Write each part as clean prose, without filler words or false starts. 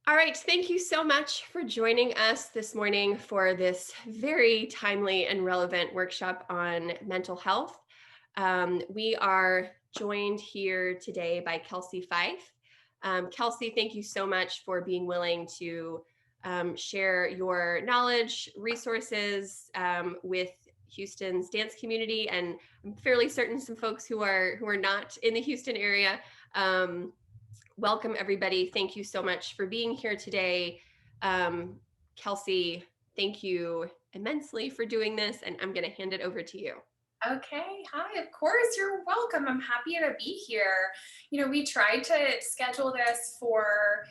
All right, thank you so much for joining us this morning for this very timely and relevant workshop on mental health. We are joined here today by Kelsey Fife. Kelsey, thank you so much for being willing to share your knowledge, resources with Houston's dance community, and I'm fairly certain some folks who are not in the Houston area. Welcome, everybody. Thank you so much for being here today. Kelsey, thank you immensely for doing this, and I'm going to hand it over to you. Okay, hi, of course, you're welcome. I'm happy to be here. We tried to schedule this for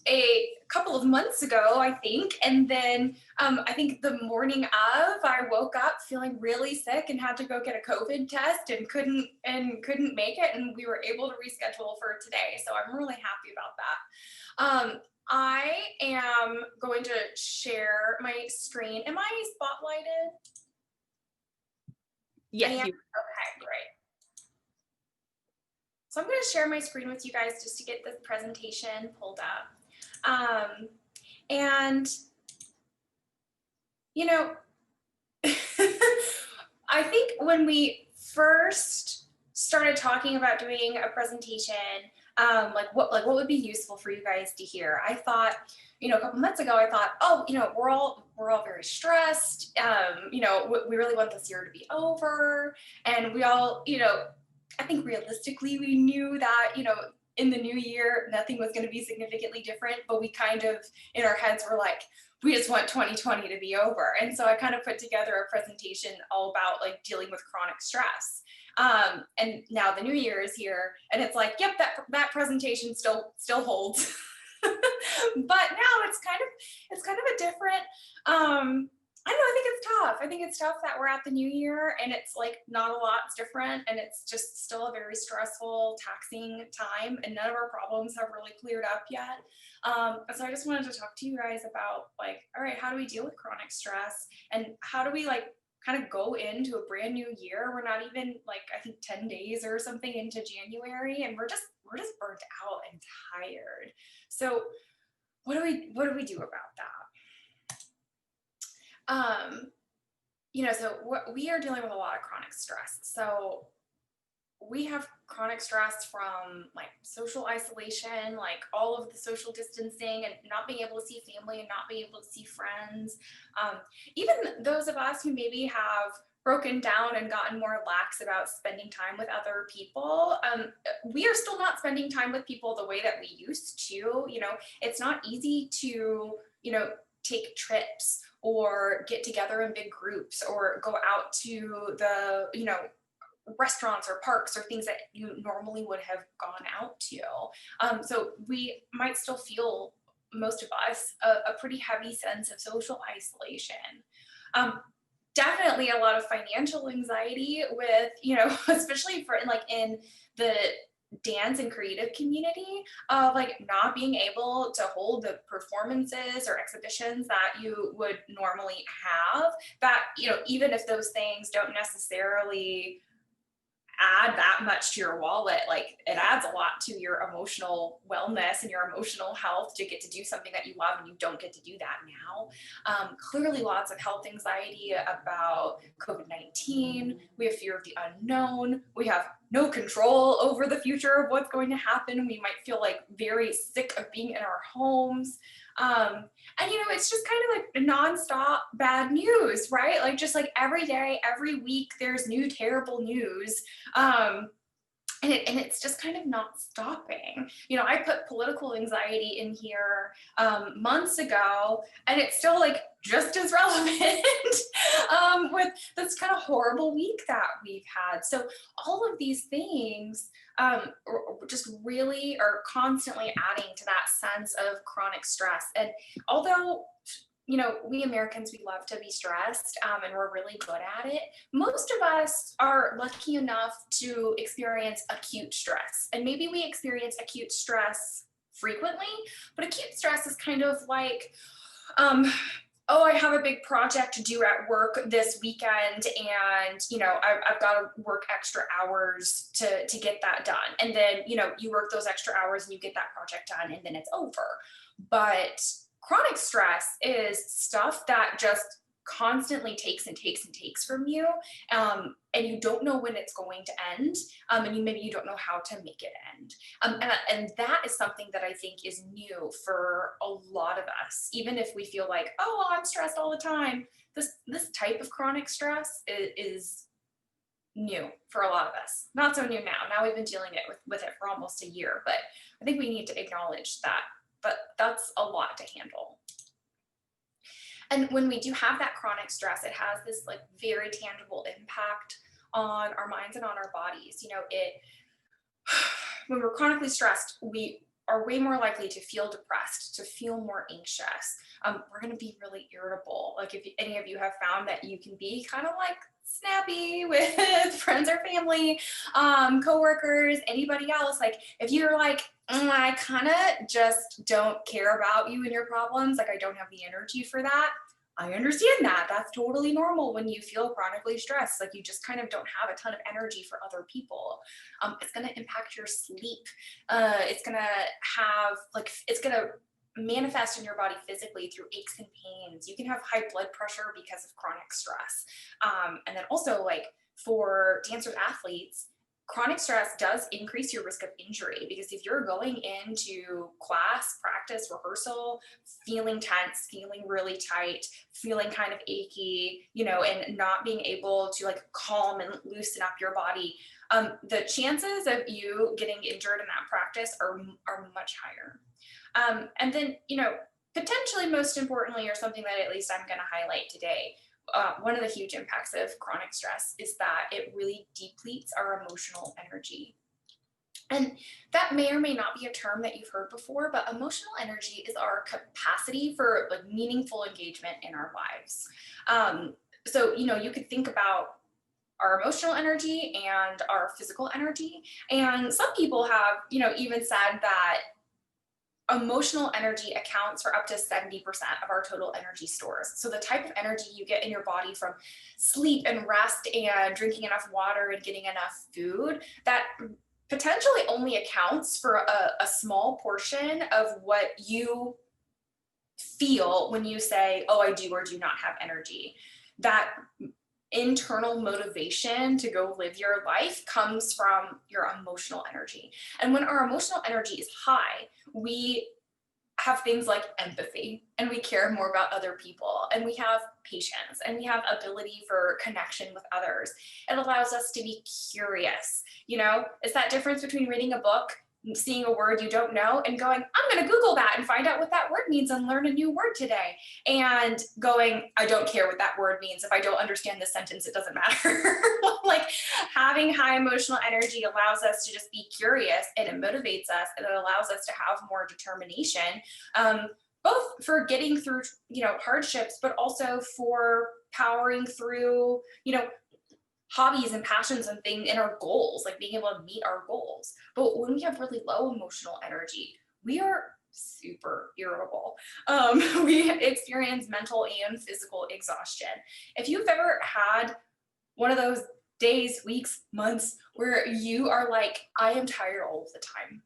a couple of months ago, I think, and then I think the morning of, I woke up feeling really sick and had to go get a COVID test and couldn't make it, and we were able to reschedule for today. So I'm really happy about that. I am going to share my screen. Am I spotlighted? I Yes, am. you. Okay, great. So I'm going to share my screen with you guys just to get this presentation pulled up. And, you know, I think when we first started talking about doing a presentation, like what would be useful for you guys to hear, I thought, a couple months ago, I thought, oh, we're all very stressed. We really want this year to be over, and we all, I think realistically we knew that, in the new year nothing was going to be significantly different, but we kind of in our heads were like, we just want 2020 to be over. And so I kind of put together a presentation all about like dealing with chronic stress. And now the new year is here, and it's like, yep, that presentation still holds. But now it's kind of a different, I don't know, I think it's tough. I think it's tough that we're at the new year and it's like not a lot's different, and it's just still a very stressful, taxing time, and none of our problems have really cleared up yet. So I just wanted to talk to you guys about like, all right, how do we deal with chronic stress, and how do we like kind of go into a brand new year? We're not even like, I think 10 days or something into January, and we're just burnt out and tired. So what do we do about that? So we are dealing with a lot of chronic stress. So we have chronic stress from like social isolation, like all of the social distancing and not being able to see family and not being able to see friends. Even those of us who maybe have broken down and gotten more lax about spending time with other people, we are still not spending time with people the way that we used to. It's not easy to, take trips or get together in big groups or go out to the, restaurants or parks or things that you normally would have gone out to. So we might still feel, most of us, a pretty heavy sense of social isolation. Definitely a lot of financial anxiety with, especially for like in the dance and creative community, of like not being able to hold the performances or exhibitions that you would normally have, that, even if those things don't necessarily add that much to your wallet, like it adds a lot to your emotional wellness and your emotional health to get to do something that you love, and you don't get to do that now. Clearly lots of health anxiety about COVID-19. We have fear of the unknown. We have no control over the future of what's going to happen. We might feel like very sick of being in our homes. And it's just kind of like nonstop bad news, right? Like just like every day, every week, there's new terrible news. And it's just kind of not stopping. I put political anxiety in here months ago, and it's still like just as relevant with this kind of horrible week that we've had. So all of these things just really are constantly adding to that sense of chronic stress. And although we Americans, we love to be stressed, and we're really good at it, most of us are lucky enough to experience acute stress. And maybe we experience acute stress frequently, but acute stress is kind of like oh, I have a big project to do at work this weekend, and I've got to work extra hours to get that done. And then you work those extra hours and you get that project done, and then it's over. But chronic stress is stuff that just constantly takes and takes and takes from you, and you don't know when it's going to end, and maybe you don't know how to make it end. And that is something that I think is new for a lot of us. Even if we feel like, oh, I'm stressed all the time, this type of chronic stress is new for a lot of us. Not so new now. Now we've been dealing with it for almost a year, but I think we need to acknowledge that. But that's a lot to handle. And when we do have that chronic stress, it has this like very tangible impact on our minds and on our bodies. It when we're chronically stressed, we are way more likely to feel depressed, to feel more anxious. We're going to be really irritable. Like if any of you have found that you can be kind of like snappy with friends or family, coworkers, anybody else. Like if you're like, I kind of just don't care about you and your problems. Like I don't have the energy for that. I understand that. That's totally normal when you feel chronically stressed. Like you just kind of don't have a ton of energy for other people. It's going to impact your sleep. It's going to it's going to manifest in your body physically through aches and pains. You can have high blood pressure because of chronic stress. And then also like for dancers, athletes, chronic stress does increase your risk of injury, because if you're going into class, practice, rehearsal, feeling tense, feeling really tight, feeling kind of achy, and not being able to like calm and loosen up your body, the chances of you getting injured in that practice are much higher. And then, potentially most importantly, or something that at least I'm going to highlight today, one of the huge impacts of chronic stress is that it really depletes our emotional energy. And that may or may not be a term that you've heard before, but emotional energy is our capacity for like meaningful engagement in our lives. So, you could think about our emotional energy and our physical energy. And some people have, even said that emotional energy accounts for up to 70% of our total energy stores. So the type of energy you get in your body from sleep and rest and drinking enough water and getting enough food, that potentially only accounts for a small portion of what you feel when you say, oh, I do or do not have energy. That internal motivation to go live your life comes from your emotional energy. And when our emotional energy is high, we have things like empathy, and we care more about other people, and we have patience, and we have ability for connection with others. It allows us to be curious. It's that difference between reading a book, seeing a word you don't know, and going, I'm going to Google that and find out what that word means and learn a new word today. And going, I don't care what that word means. If I don't understand this sentence, it doesn't matter. Like having high emotional energy allows us to just be curious, and it motivates us, and it allows us to have more determination, both for getting through, hardships, but also for powering through, hobbies and passions and things and our goals, like being able to meet our goals. But when we have really low emotional energy, we are super irritable. We experience mental and physical exhaustion. If you've ever had one of those days, weeks, months where you are like, I am tired all of the time.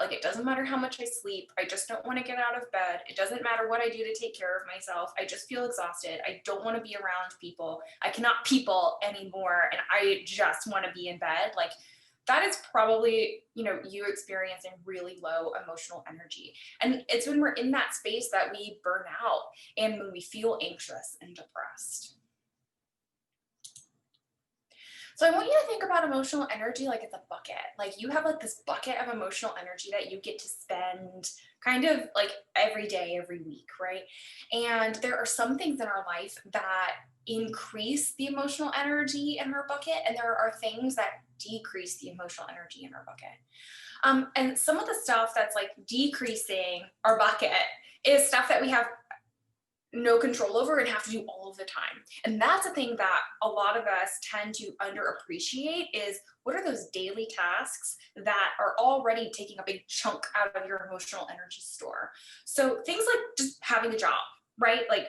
Like it doesn't matter how much I sleep. I just don't want to get out of bed. It doesn't matter what I do to take care of myself. I just feel exhausted. I don't want to be around people. I cannot people anymore. And I just want to be in bed. Like that is probably, you experiencing really low emotional energy. And it's when we're in that space that we burn out and when we feel anxious and depressed. So I want you to think about emotional energy like it's a bucket. Like you have like this bucket of emotional energy that you get to spend kind of like every day, every week, right? And there are some things in our life that increase the emotional energy in our bucket, and there are things that decrease the emotional energy in our bucket. And some of the stuff that's like decreasing our bucket is stuff that we have no control over and have to do all of the time. And that's a thing that a lot of us tend to underappreciate, is what are those daily tasks that are already taking a big chunk out of your emotional energy store. So things like just having a job, right? Like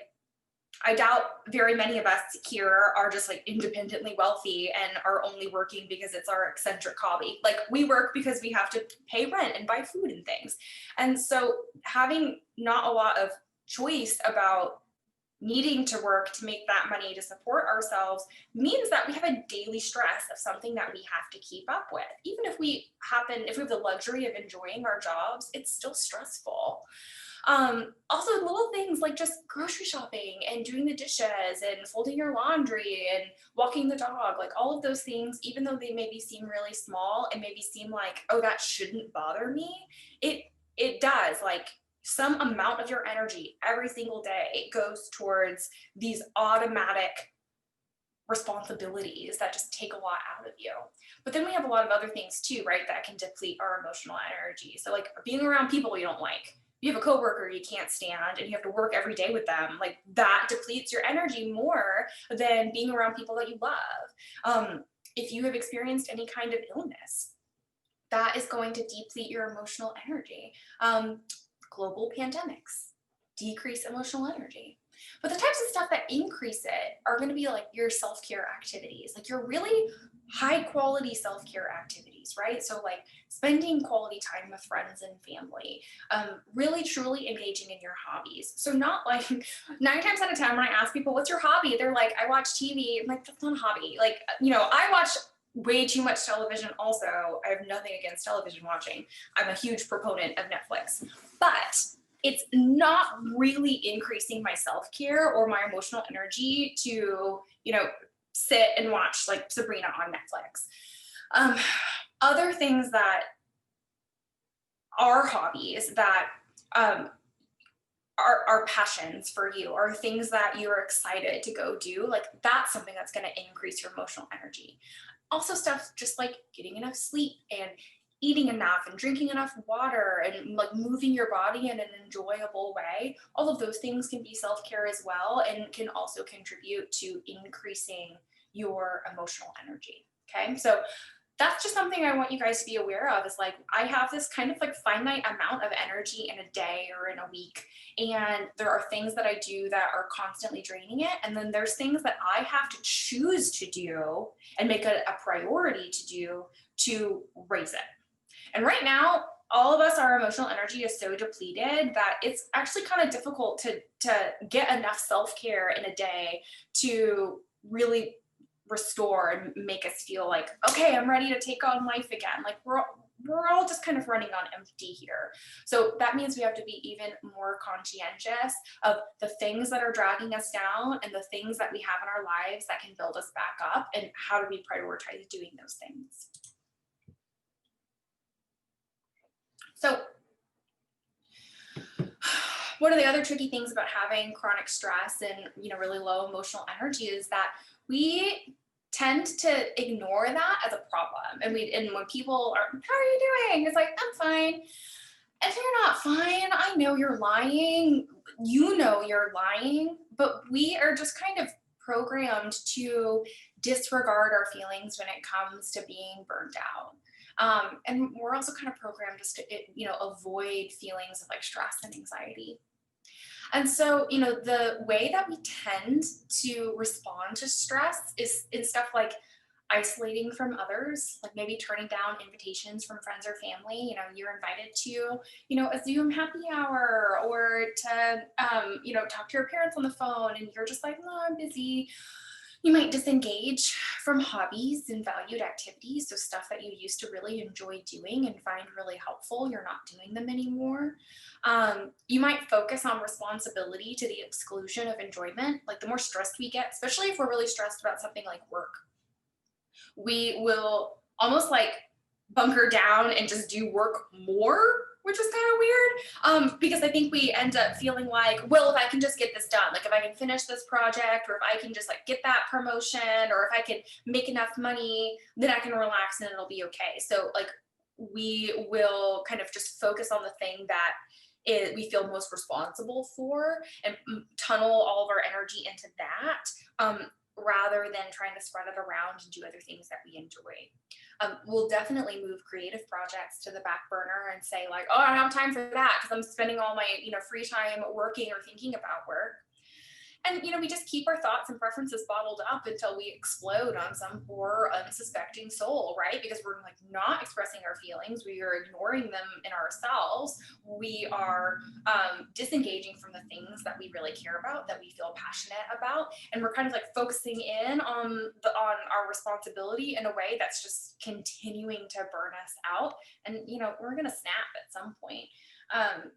I doubt very many of us here are just like independently wealthy and are only working because it's our eccentric hobby. Like we work because we have to pay rent and buy food and things. And so having not a lot of choice about needing to work to make that money to support ourselves means that we have a daily stress of something that we have to keep up with. Even if we have the luxury of enjoying our jobs, it's still stressful. Also little things like just grocery shopping and doing the dishes and folding your laundry and walking the dog, like all of those things, even though they maybe seem really small and maybe seem like, oh, that shouldn't bother me, it does. Like some amount of your energy every single day goes towards these automatic responsibilities that just take a lot out of you. But then we have a lot of other things too, right, that can deplete our emotional energy. So like being around people you don't like. You have a coworker you can't stand and you have to work every day with them, like that depletes your energy more than being around people that you love. If you have experienced any kind of illness, that is going to deplete your emotional energy. Global pandemics decrease emotional energy. But the types of stuff that increase it are going to be like your self-care activities, like your really high quality self-care activities, right? So like spending quality time with friends and family, really truly engaging in your hobbies. So not like 9 times out of 10 when I ask people, what's your hobby? They're like, I watch TV. I'm like, that's not a hobby. Like, I watch way too much television also. I have nothing against television watching. I'm a huge proponent of Netflix, but it's not really increasing my self-care or my emotional energy to, sit and watch like Sabrina on Netflix. Other things that are hobbies that are passions for you or things that you're excited to go do, like that's something that's going to increase your emotional energy. Also stuff just like getting enough sleep and eating enough and drinking enough water and like moving your body in an enjoyable way. All of those things can be self-care as well and can also contribute to increasing your emotional energy. Okay, so that's just something I want you guys to be aware of is like, I have this kind of like finite amount of energy in a day or in a week. And there are things that I do that are constantly draining it. And then there's things that I have to choose to do and make a priority to do to raise it. And right now, all of us, our emotional energy is so depleted that it's actually kind of difficult to get enough self-care in a day to really restore and make us feel like, okay, I'm ready to take on life again. Like we're all just kind of running on empty here. So that means we have to be even more conscientious of the things that are dragging us down and the things that we have in our lives that can build us back up, and how do we prioritize doing those things. So one of the other tricky things about having chronic stress and really low emotional energy is that we tend to ignore that as a problem. And when people are, how are you doing? It's like, I'm fine. If you're not fine, I know you're lying. You know you're lying, but we are just kind of programmed to disregard our feelings when it comes to being burnt out. And we're also kind of programmed just to, avoid feelings of like stress and anxiety. And so, the way that we tend to respond to stress is in stuff like isolating from others, like maybe turning down invitations from friends or family. You're invited to, a Zoom happy hour or to, talk to your parents on the phone and you're just like, no, I'm busy. You might disengage from hobbies and valued activities. So stuff that you used to really enjoy doing and find really helpful, you're not doing them anymore. You might focus on responsibility to the exclusion of enjoyment. Like the more stressed we get, especially if we're really stressed about something like work, we will almost like bunker down and just do work more, which is kind of weird, because I think we end up feeling like, well, if I can just get this done, like if I can finish this project, or if I can just like get that promotion, or if I can make enough money, then I can relax and it'll be okay. So like we will kind of just focus on the thing that we feel most responsible for and tunnel all of our energy into that, rather than trying to spread it around and do other things that we enjoy. We'll definitely move creative projects to the back burner and say like, oh, I don't have time for that because I'm spending all my free time working or thinking about work. And, we just keep our thoughts and preferences bottled up until we explode on some poor, unsuspecting soul, right? Because we're like not expressing our feelings. We are ignoring them in ourselves. We are disengaging from the things that we really care about, that we feel passionate about. And we're kind of like focusing in on our responsibility in a way that's just continuing to burn us out. And, we're going to snap at some point. Um,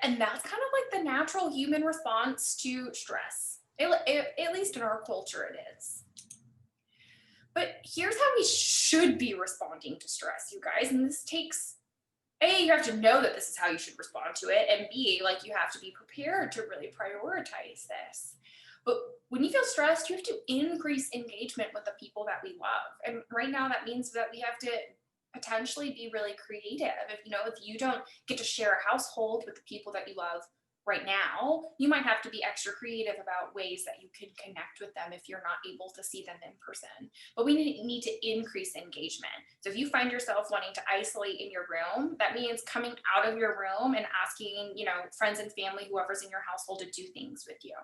and that's kind of like the natural human response to stress. At least in our culture, it is. But here's how we should be responding to stress, you guys. And this takes A, you have to know that this is how you should respond to it. And B, like you have to be prepared to really prioritize this. But when you feel stressed, you have to increase engagement with the people that we love. And right now, that means that we have to potentially be really creative. If you don't get to share a household with the people that you love right now, you might have to be extra creative about ways that you can connect with them if you're not able to see them in person. But we need to increase engagement. So if you find yourself wanting to isolate in your room, that means coming out of your room and asking, friends and family, whoever's in your household, to do things with you.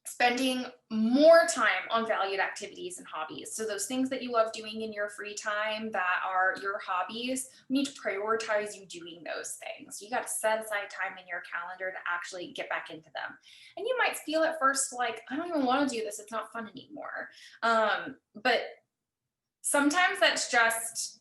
Spending more time on valued activities and hobbies. So those things that you love doing in your free time that are your hobbies, we need to prioritize you doing those things. You got to set aside time in your calendar to actually get back into them. And you might feel at first like, I don't even want to do this. It's not fun anymore. But sometimes that's just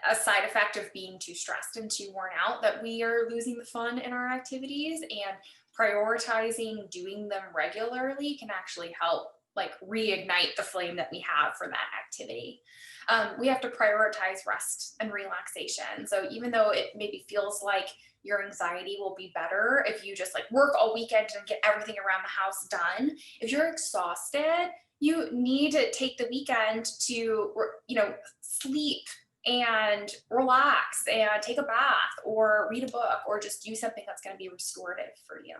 a side effect of being too stressed and too worn out, that we are losing the fun in our activities, and prioritizing doing them regularly can actually help like reignite the flame that we have for that activity. We have to prioritize rest and relaxation. So even though it maybe feels like your anxiety will be better if you just like work all weekend and get everything around the house done, if you're exhausted, you need to take the weekend to, sleep and relax and take a bath or read a book or just do something that's going to be restorative for you.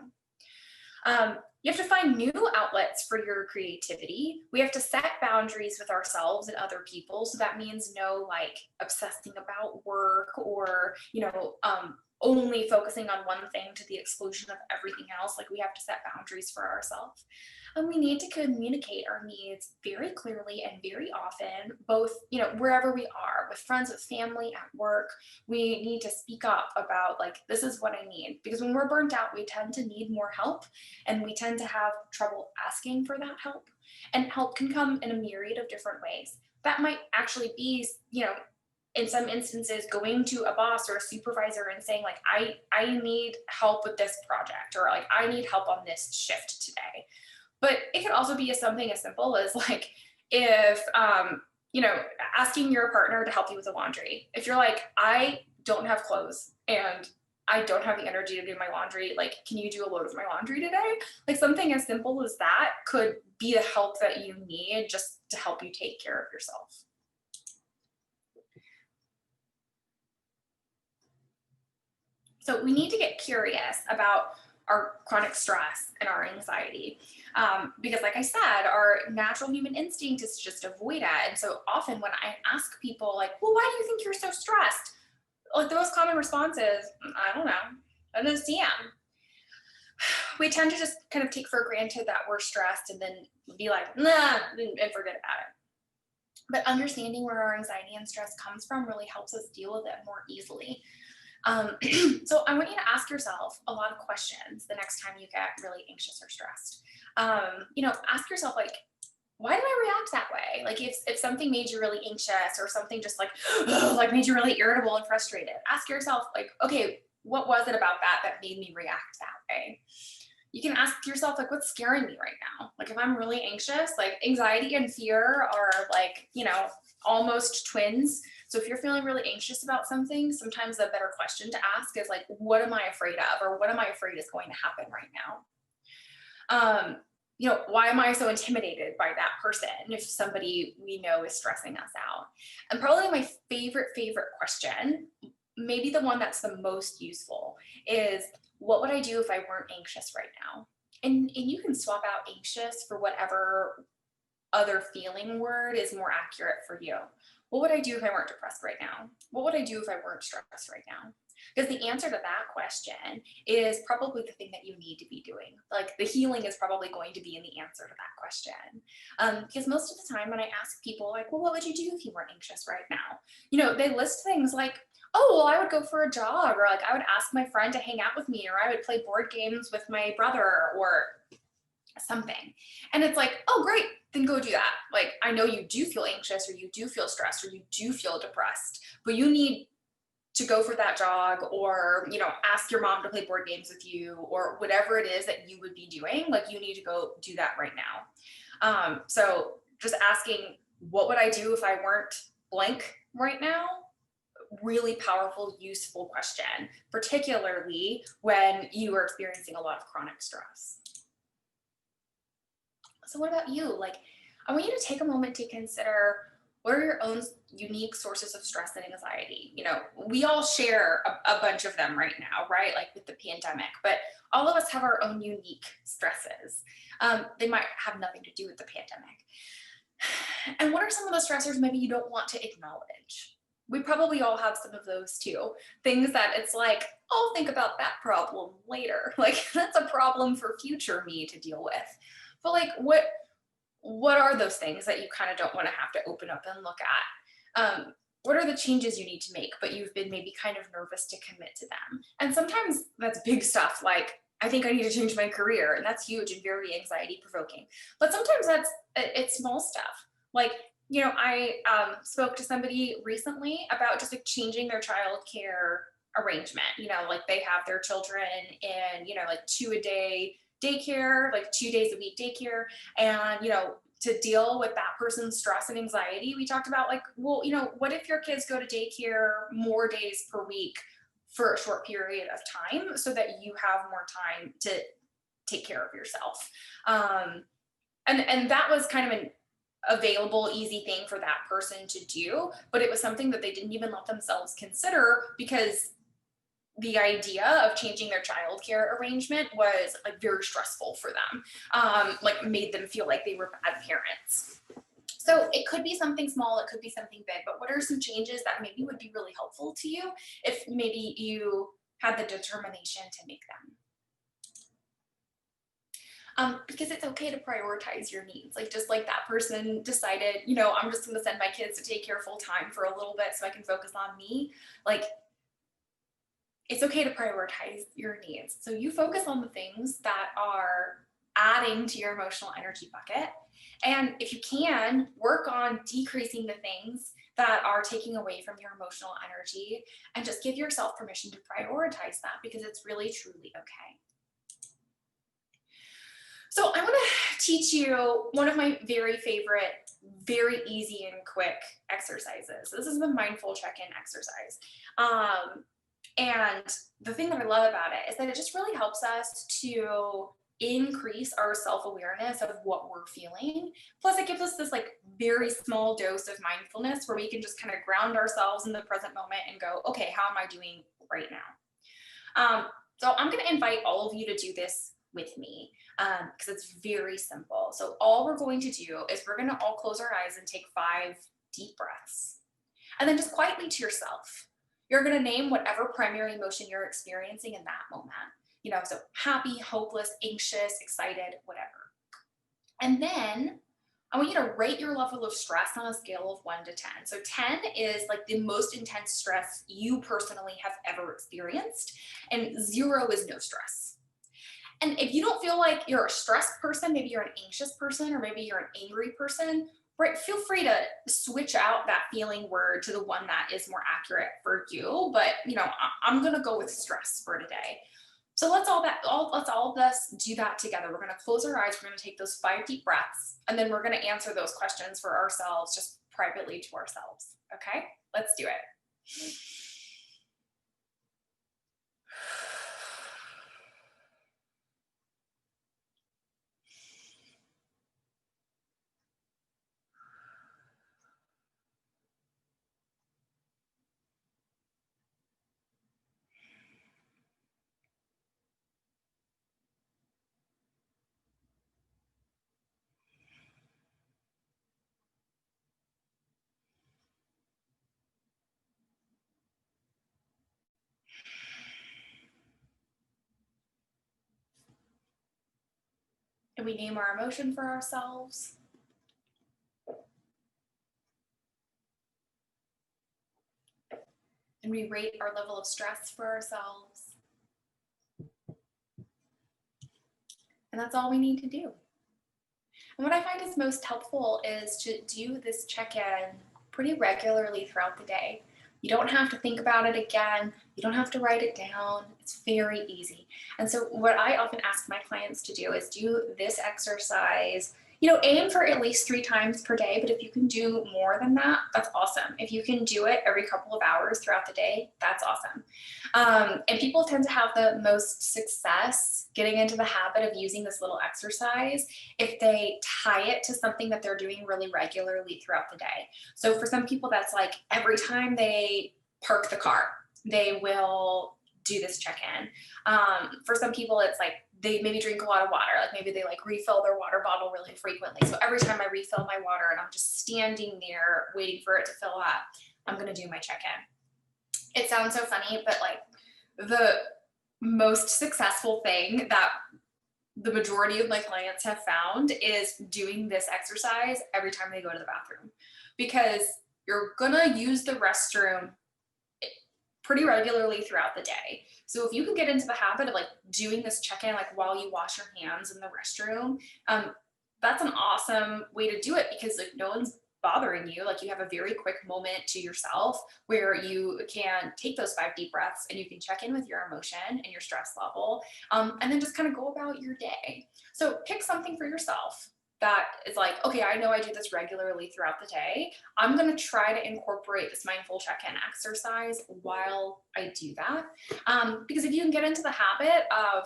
You have to find new outlets for your creativity. We have to set boundaries with ourselves and other people. So that means no like obsessing about work or, only focusing on one thing to the exclusion of everything else. Like we have to set boundaries for ourselves. And we need to communicate our needs very clearly and very often, both, wherever we are, with friends, with family, at work. We need to speak up about like, this is what I need. Because when we're burnt out, we tend to need more help, and we tend to have trouble asking for that help. And help can come in a myriad of different ways. That might actually be, in some instances, going to a boss or a supervisor and saying like, I need help with this project, or like, I need help on this shift today. But it could also be something as simple as like, if, asking your partner to help you with the laundry. If you're like, I don't have clothes and I don't have the energy to do my laundry, like, can you do a load of my laundry today? Like something as simple as that could be the help that you need just to help you take care of yourself. So we need to get curious about our chronic stress and our anxiety. Because like I said, our natural human instinct is to just avoid it. And so often when I ask people like, well, why do you think you're so stressed? Like the most common response is, I don't know, I don't understand. We tend to just kind of take for granted that we're stressed and then be like, nah, and forget about it. But understanding where our anxiety and stress comes from really helps us deal with it more easily. So I want you to ask yourself a lot of questions the next time you get really anxious or stressed. Ask yourself like, why do I react that way? Like if something made you really anxious or something just like, like made you really irritable and frustrated, ask yourself like, okay, what was it about that made me react that way? You can ask yourself like, what's scaring me right now? Like if I'm really anxious, like anxiety and fear are like, almost twins. So if you're feeling really anxious about something, sometimes a better question to ask is like, what am I afraid of? Or what am I afraid is going to happen right now? Why am I so intimidated by that person if somebody we know is stressing us out? And probably my favorite question, maybe the one that's the most useful, is what would I do if I weren't anxious right now? And you can swap out anxious for whatever other feeling word is more accurate for you. What would I do if I weren't depressed right now? What would I do if I weren't stressed right now? Because the answer to that question is probably the thing that you need to be doing. Like the healing is probably going to be in the answer to that question. Because most of the time when I ask people, like, well, what would you do if you weren't anxious right now? They list things like, oh, well, I would go for a jog, or like I would ask my friend to hang out with me, or I would play board games with my brother, or something. And it's like, oh, great, then go do that. Like, I know you do feel anxious, or you do feel stressed, or you do feel depressed, but you need to go for that jog, or ask your mom to play board games with you, or whatever it is that you would be doing. Like, you need to go do that right now. So just asking, what would I do if I weren't blank right now? Really powerful, useful question, particularly when you are experiencing a lot of chronic stress. So what about you? Like, I want you to take a moment to consider, what are your own unique sources of stress and anxiety? We all share a bunch of them right now, right? Like with the pandemic, but all of us have our own unique stresses. They might have nothing to do with the pandemic. And what are some of the stressors maybe you don't want to acknowledge? We probably all have some of those too. Things that it's like, I'll think about that problem later. Like, that's a problem for future me to deal with. But like, what are those things that you kind of don't want to have to open up and look at? What are the changes you need to make, but you've been maybe kind of nervous to commit to them? And sometimes that's big stuff, like, I think I need to change my career, and that's huge and very anxiety provoking. But sometimes it's small stuff. Like, I spoke to somebody recently about just like changing their childcare arrangement. Like they have their children in, like 2-a-day daycare, like 2 days a week daycare. And, to deal with that person's stress and anxiety, we talked about like, well, what if your kids go to daycare more days per week for a short period of time, so that you have more time to take care of yourself? And that was kind of an available, easy thing for that person to do, but it was something that they didn't even let themselves consider, because the idea of changing their childcare arrangement was like very stressful for them, like made them feel like they were bad parents. So it could be something small, it could be something big, but what are some changes that maybe would be really helpful to you if maybe you had the determination to make them? Because it's okay to prioritize your needs. Like, just like that person decided, I'm just going to send my kids to daycare full time for a little bit so I can focus on me. Like, it's okay to prioritize your needs. So you focus on the things that are adding to your emotional energy bucket. And if you can, work on decreasing the things that are taking away from your emotional energy, and just give yourself permission to prioritize that, because it's really, truly okay. So I want to teach you one of my very favorite, very easy and quick exercises. This is the mindful check-in exercise. And the thing that I love about it is that it just really helps us to increase our self-awareness of what we're feeling. Plus, it gives us this like very small dose of mindfulness where we can just kind of ground ourselves in the present moment and go, okay, how am I doing right now? So I'm going to invite all of you to do this with me, because it's very simple. So all we're going to do is we're going to all close our eyes and take 5 deep breaths. And then just quietly to yourself, you're going to name whatever primary emotion you're experiencing in that moment. So happy, hopeless, anxious, excited, whatever. And then I want you to rate your level of stress on a scale of 1 to 10. So 10 is like the most intense stress you personally have ever experienced, and 0 is no stress. And if you don't feel like you're a stressed person, maybe you're an anxious person, or maybe you're an angry person, right, feel free to switch out that feeling word to the one that is more accurate for you. But I'm gonna go with stress for today. So let's all of us do that together. We're gonna close our eyes. We're gonna take those 5 deep breaths, and then we're gonna answer those questions for ourselves, just privately to ourselves. Okay, let's do it. do we name our emotion for ourselves? And we rate our level of stress for ourselves. And that's all we need to do. And what I find is most helpful is to do this check-in pretty regularly throughout the day. You don't have to think about it again. You don't have to write it down. It's very easy. And so what I often ask my clients to do is do this exercise, aim for at least 3 times per day, but if you can do more than that, that's awesome. If you can do it every couple of hours throughout the day, that's awesome. And people tend to have the most success getting into the habit of using this little exercise if they tie it to something that they're doing really regularly throughout the day. So for some people, that's like every time they park the car, they will do this check-in. For some people, it's like they maybe drink a lot of water, like maybe they refill their water bottle really frequently. So every time I refill my water and I'm just standing there waiting for it to fill up, I'm gonna do my check-in. It sounds so funny, but the most successful thing that the majority of my clients have found is doing this exercise every time they go to the bathroom, because you're gonna use the restroom pretty regularly throughout the day. So if you can get into the habit of doing this check-in while you wash your hands in the restroom, that's an awesome way to do it, because no one's bothering you. You have a very quick moment to yourself where you can take those 5 deep breaths and you can check in with your emotion and your stress level, and then just kind of go about your day. So pick something for yourself that is okay, I know I do this regularly throughout the day. I'm going to try to incorporate this mindful check-in exercise while I do that. Because if you can get into the habit of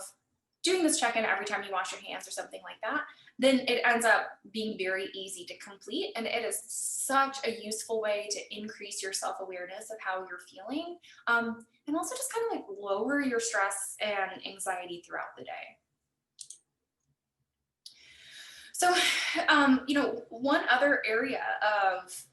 doing this check-in every time you wash your hands or something like that, then it ends up being very easy to complete. And it is such a useful way to increase your self-awareness of how you're feeling, and also just kind of lower your stress and anxiety throughout the day. So, one other area of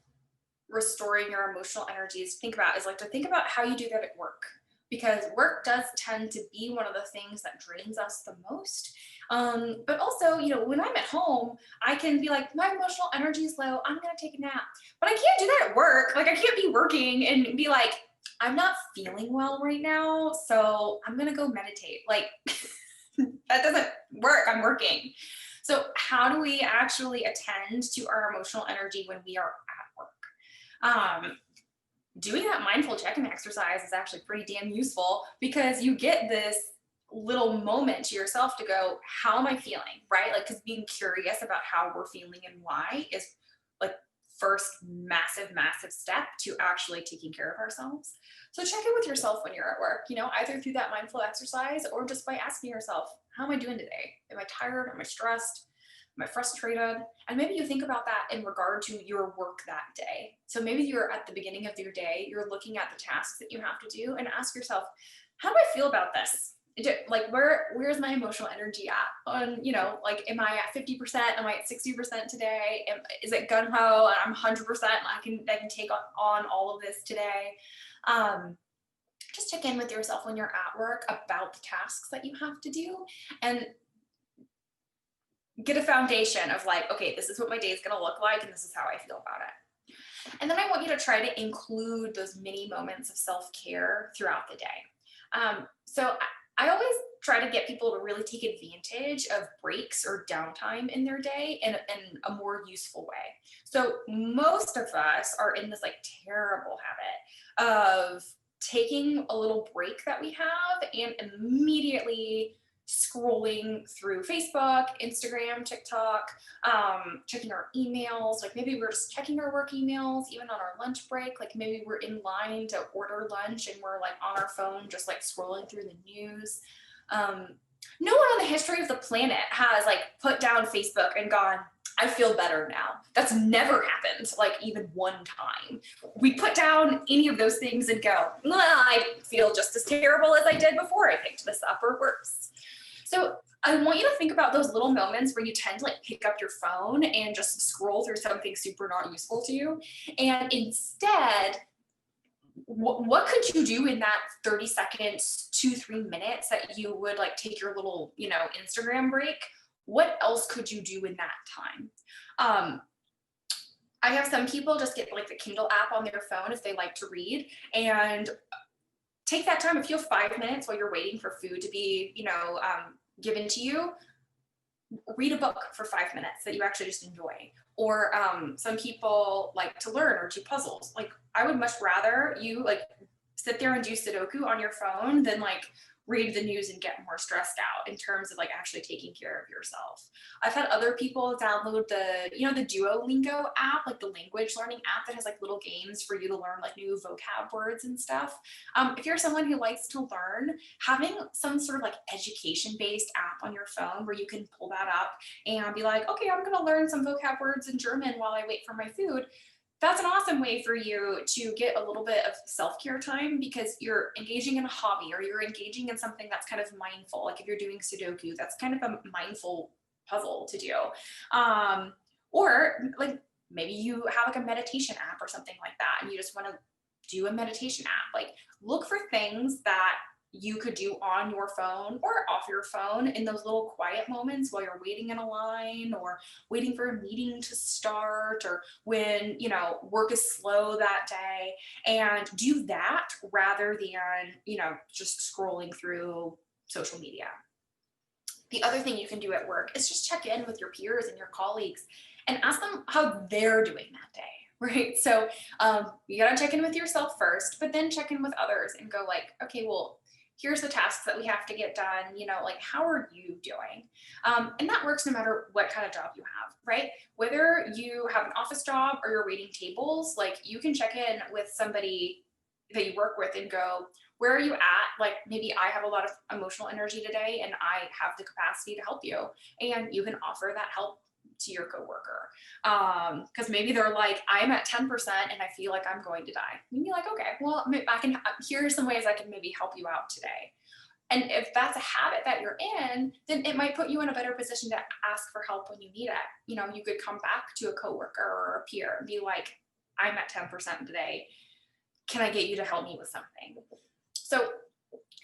restoring your emotional energy is to think about how you do that at work, because work does tend to be one of the things that drains us the most. But also, when I'm at home, I can be my emotional energy is low, I'm going to take a nap. But I can't do that at work. I can't be working and be I'm not feeling well right now, so I'm going to go meditate. That doesn't work. I'm working. So how do we actually attend to our emotional energy when we are at work? Doing that mindful check-in exercise is actually pretty damn useful, because you get this little moment to yourself to go, how am I feeling, right? Because being curious about how we're feeling and why is first massive step to actually taking care of ourselves. So check in with yourself when you're at work, either through that mindful exercise or just by asking yourself, how am I doing today? Am I tired? Am I stressed? Am I frustrated? And maybe you think about that in regard to your work that day. So maybe you're at the beginning of your day, you're looking at the tasks that you have to do, and ask yourself, how do I feel about this? Where's my emotional energy at? Am I at 50%? Am I at 60% today? Is it gung ho and I'm 100%? I can take on all of this today. Just check in with yourself when you're at work about the tasks that you have to do, and get a foundation of okay, this is what my day is going to look like, and this is how I feel about it. And then I want you to try to include those mini moments of self-care throughout the day. So I always try to get people to really take advantage of breaks or downtime in their day in a more useful way. So most of us are in this terrible habit of taking a little break that we have and immediately scrolling through Facebook, Instagram, TikTok, checking our emails. Maybe we're just checking our work emails, even on our lunch break. Maybe we're in line to order lunch and we're on our phone, just scrolling through the news. No one on the history of the planet has put down Facebook and gone, I feel better now. That's never happened, even one time. We put down any of those things and go, I feel just as terrible as I did before I picked this up, or worse. So I want you to think about those little moments where you tend to pick up your phone and just scroll through something super not useful to you. And instead, what could you do in that 30 seconds, 2-3 minutes that you would take your little, Instagram break? what else could you do in that time? Um, I have some people just get like the Kindle app on their phone if they like to read, and take that time. If you have 5 minutes while you're waiting for food to be, given to you, read a book for 5 minutes that you actually just enjoy. Or some people like to learn or do puzzles. Like, I would much rather you like sit there and do Sudoku on your phone than like read the news and get more stressed out in terms of like actually taking care of yourself. I've had other people download the Duolingo app, like the language learning app that has like little games for you to learn like new vocab words and stuff. If you're someone who likes to learn, having some sort of like education-based app on your phone where you can pull that up and be like, okay, I'm gonna learn some vocab words in German while I wait for my food, that's an awesome way for you to get a little bit of self-care time because you're engaging in a hobby or you're engaging in something that's kind of mindful. Like if you're doing Sudoku, that's kind of a mindful puzzle to do. Or like maybe you have like a meditation app or something like that and you just want to do a meditation app. Like look for things that you could do on your phone or off your phone in those little quiet moments while you're waiting in a line or waiting for a meeting to start or when work is slow that day, and do that rather than just scrolling through social media. The other thing you can do at work is just check in with your peers and your colleagues and ask them how they're doing that day. Right. So you got to check in with yourself first, but then check in with others and go like, okay, well, here's the tasks that we have to get done. Like, how are you doing? And that works no matter what kind of job you have, right? Whether you have an office job or you're waiting tables, like you can check in with somebody that you work with and go, where are you at? Like maybe I have a lot of emotional energy today and I have the capacity to help you. And you can offer that help to your coworker. Because maybe they're like, I'm at 10% and I feel like I'm going to die. And you're like, okay, well, here are some ways I can maybe help you out today. And if that's a habit that you're in, then it might put you in a better position to ask for help when you need it. You could come back to a coworker or a peer and be like, I'm at 10% today. Can I get you to help me with something? So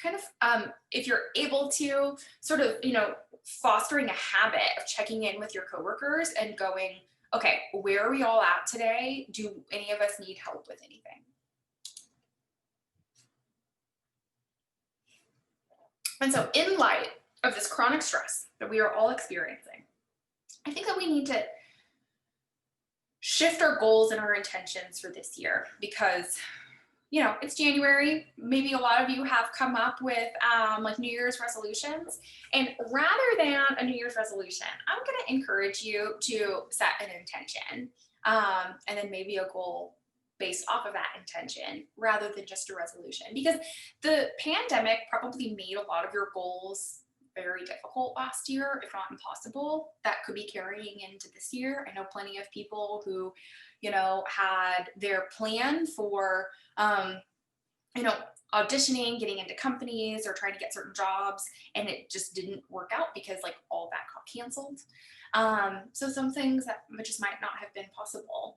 kind of if you're able to sort of, fostering a habit of checking in with your coworkers and going, okay, where are we all at today? Do any of us need help with anything? And so in light of this chronic stress that we are all experiencing, I think that we need to shift our goals and our intentions for this year because it's January. Maybe a lot of you have come up with like New Year's resolutions. And rather than a New Year's resolution, I'm going to encourage you to set an intention and then maybe a goal based off of that intention rather than just a resolution. Because the pandemic probably made a lot of your goals very difficult last year, if not impossible. That could be carrying into this year. I know plenty of people who, had their plan for, auditioning, getting into companies or trying to get certain jobs, and it just didn't work out because like all that got canceled. So some things that just might not have been possible.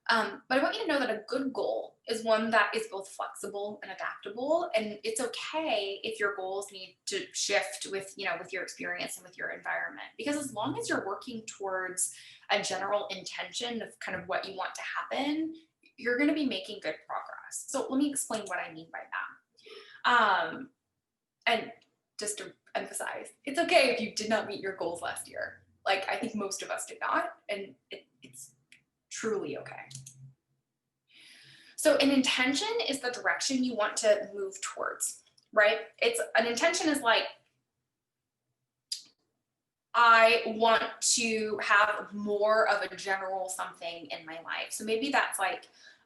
But I want you to know that a good goal is one that is both flexible and adaptable. And it's okay if your goals need to shift with your experience and with your environment, because as long as you're working towards a general intention of kind of what you want to happen, you're going to be making good progress. So let me explain what I mean by that. And just to emphasize, it's okay if you did not meet your goals last year. Like I think most of us did not, and it's truly okay. So an intention is the direction you want to move towards, right? It's an intention is like, I want to have more of a general something in my life. So maybe that's like,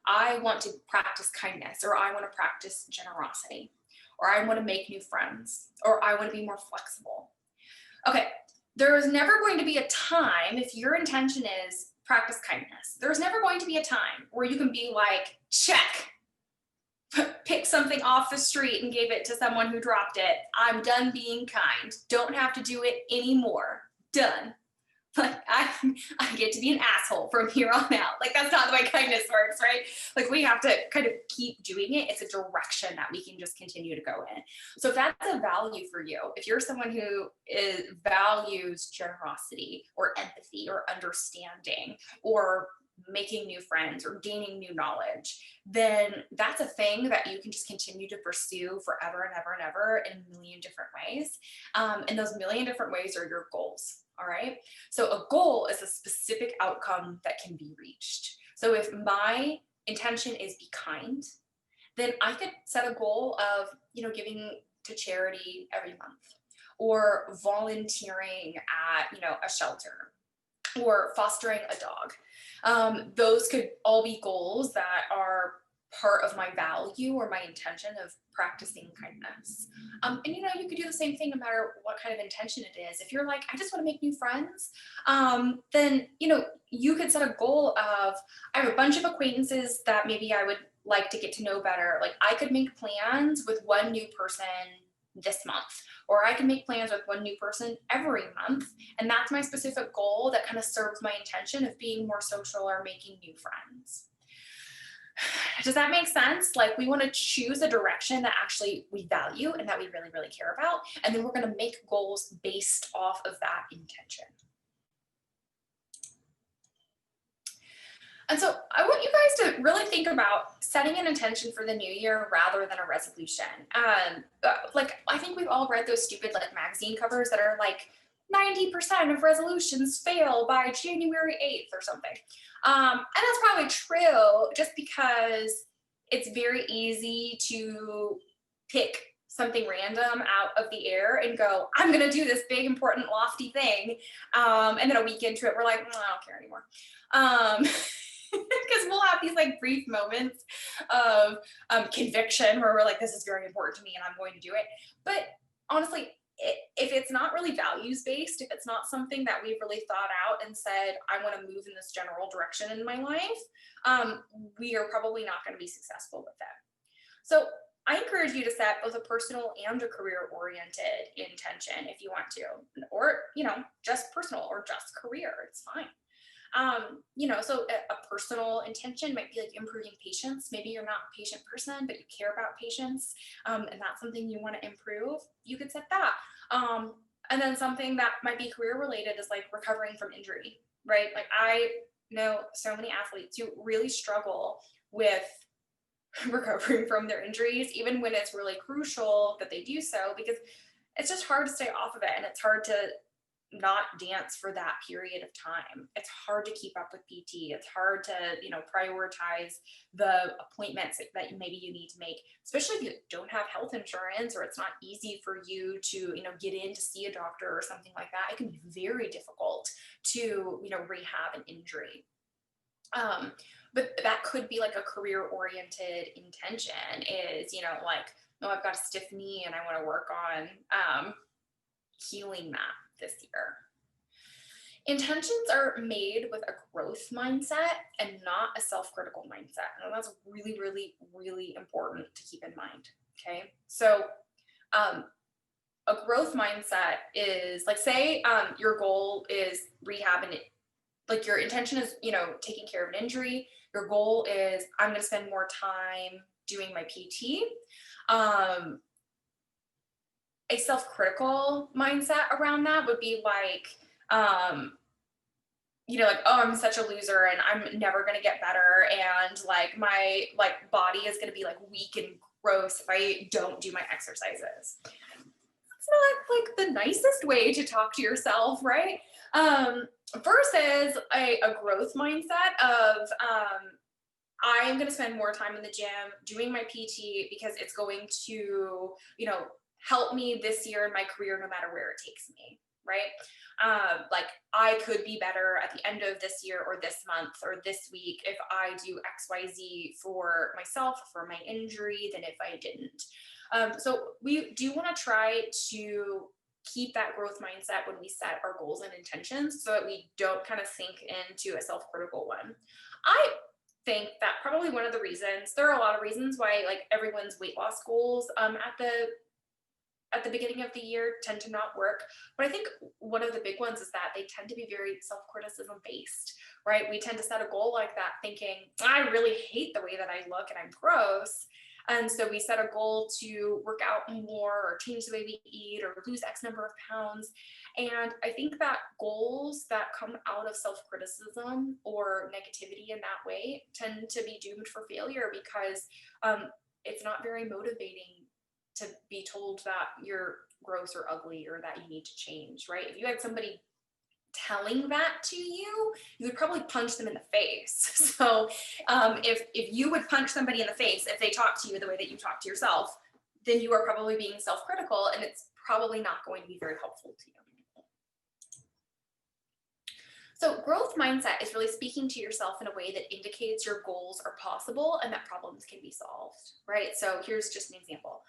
I want to practice kindness, or I want to practice generosity, or I want to make new friends, or I want to be more flexible. Okay, there is never going to be a time, if your intention is practice kindness, there's never going to be a time where you can be like, check, pick something off the street and gave it to someone who dropped it. I'm done being kind. Don't have to do it anymore. Done. Like I get to be an asshole from here on out. Like that's not the way kindness works, right? Like we have to kind of keep doing it. It's a direction that we can just continue to go in. So if that's a value for you, if you're someone who values generosity or empathy or understanding or making new friends or gaining new knowledge, then that's a thing that you can just continue to pursue forever and ever and ever in a million different ways. And those million different ways are your goals. All right. So a goal is a specific outcome that can be reached. So if my intention is be kind, then I could set a goal of, giving to charity every month or volunteering at, a shelter or fostering a dog. Those could all be goals that are part of my value or my intention of practicing kindness. And you could do the same thing no matter what kind of intention it is. If you're like, I just want to make new friends, then you could set a goal of, I have a bunch of acquaintances that maybe I would like to get to know better. Like I could make plans with one new person this month, or I can make plans with one new person every month. And that's my specific goal that kind of serves my intention of being more social or making new friends. Does that make sense? Like we want to choose a direction that actually we value and that we really, really care about. And then we're going to make goals based off of that intention. And so I want you guys to really think about setting an intention for the new year rather than a resolution. Like I think we've all read those stupid like magazine covers that are like 90% of resolutions fail by January 8th or something. And that's probably true just because it's very easy to pick something random out of the air and go, I'm going to do this big, important, lofty thing. And then a week into it, we're like, I don't care anymore. Because we'll have these like brief moments of conviction where we're like, this is very important to me and I'm going to do it. But honestly, if it's not really values based, if it's not something that we've really thought out and said, I want to move in this general direction in my life, we are probably not going to be successful with that. So I encourage you to set both a personal and a career oriented intention if you want to, or, just personal or just career. It's fine. So a personal intention might be like improving patience. Maybe you're not a patient person, but you care about patients, and that's something you want to improve. You could set that. And then something that might be career related is like recovering from injury, right? Like I know so many athletes who really struggle with recovering from their injuries, even when it's really crucial that they do so, because it's just hard to stay off of it and it's hard to not dance for that period of time. It's hard to keep up with PT. It's hard to, prioritize the appointments that maybe you need to make, especially if you don't have health insurance or it's not easy for you to, get in to see a doctor or something like that. It can be very difficult to, rehab an injury. But that could be like a career oriented intention is, like, no, I've got a stiff knee and I want to work on healing that this year. Intentions are made with a growth mindset and not a self-critical mindset. And that's really, really, really important to keep in mind. Okay. So, a growth mindset is like, say, your goal is rehab and like your intention is, taking care of an injury. Your goal is, I'm going to spend more time doing my PT. A self-critical mindset around that would be like, like, oh, I'm such a loser and I'm never going to get better. And like my body is going to be like weak and gross if I don't do my exercises. It's not like the nicest way to talk to yourself, right? Versus a growth mindset of, I'm going to spend more time in the gym doing my PT because it's going to, help me this year in my career, no matter where it takes me, right? Like I could be better at the end of this year or this month or this week if I do XYZ for myself, for my injury, than if I didn't. So we do want to try to keep that growth mindset when we set our goals and intentions so that we don't kind of sink into a self-critical one. I think that probably one of the reasons, there are a lot of reasons why like everyone's weight loss goals at the at the beginning of the year tend to not work. But I think one of the big ones is that they tend to be very self-criticism based, right? We tend to set a goal like that thinking, I really hate the way that I look and I'm gross. And so we set a goal to work out more or change the way we eat or lose X number of pounds. And I think that goals that come out of self-criticism or negativity in that way tend to be doomed for failure because it's not very motivating to be told that you're gross or ugly or that you need to change, right? If you had somebody telling that to you, you would probably punch them in the face. So if you would punch somebody in the face if they talk to you the way that you talk to yourself, then you are probably being self-critical, and it's probably not going to be very helpful to you. So growth mindset is really speaking to yourself in a way that indicates your goals are possible and that problems can be solved, right? So here's just an example.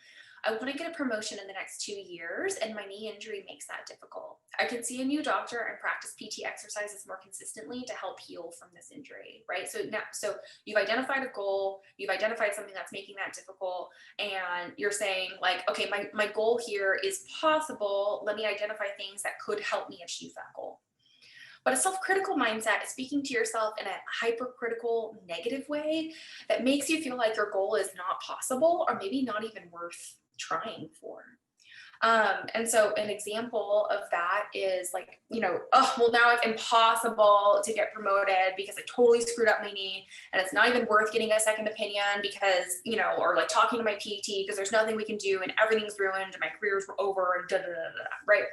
I want to get a promotion in the next 2 years, and my knee injury makes that difficult. I can see a new doctor and practice PT exercises more consistently to help heal from this injury, right? So you've identified a goal, you've identified something that's making that difficult, and you're saying like, okay, my goal here is possible. Let me identify things that could help me achieve that goal. But a self-critical mindset is speaking to yourself in a hypercritical, negative way that makes you feel like your goal is not possible or maybe not even worth trying for. And so an example of that is like, oh, well, now it's impossible to get promoted because I totally screwed up my knee, and it's not even worth getting a second opinion because, or like talking to my PT because there's nothing we can do and everything's ruined and my career's over and right?